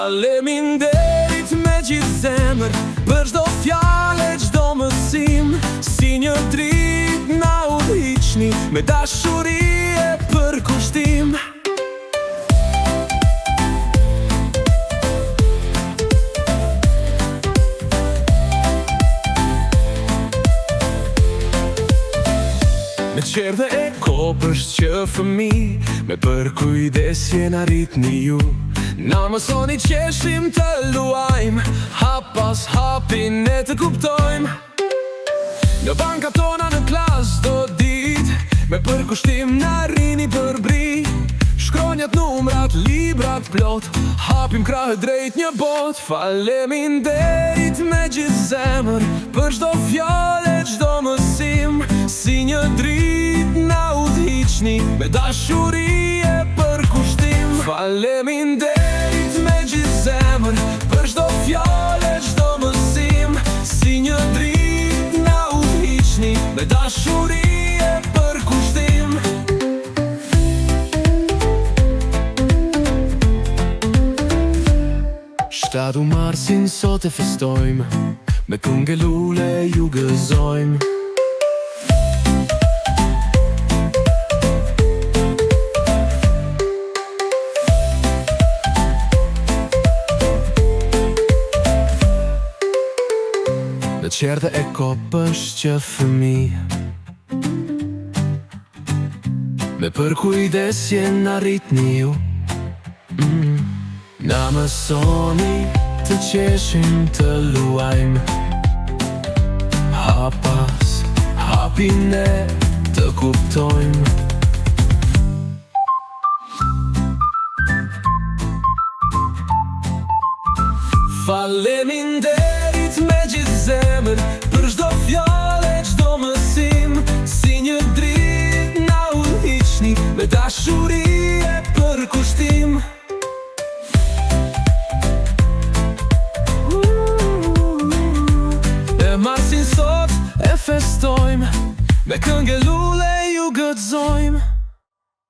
Faleminderit me gjithë zemër për çdo fjalë, çdo mësim. Si një dritë na udhëhiqni me dashuri e për kushtim. Me qerë dhe e kopësht që fëmi, me për kujdes jena rritni ju. Na mësoni qeshim të luajmë, hap pas hapin e të kuptojmë. Në banka tona në klas do dit, me për kushtim na rrini për bri. Shkronjat, numrat, librat plot, hapim krahë drejt një bot. Faleminderit me gjithë zemër për çdo fjalë, çdo mësim. Si një dritë na udhëhiqni me dashuri e për kushtim. Faleminderit me gjithë zemër për çdo fjalë, çdo mësim. Si një dritë na udhëhiqni me dashuri e për kushtim. Shtatu marsin sot e festojmë, me këngë lule ju gëzojmë. Në qerë dhe e kopësht që fëmi, me për kujdes jena rritni ju. Na mësoni të qeshim të luajmë, hap pas hapin e të kuptojmë. Faleminderit me gjithë zemër për çdo fjalë, çdo mësim. Si një dritë na udhëhiqni me dashuri e për kushtim. E marsin sot e festojmë, me këngë lule ju gëzojmë.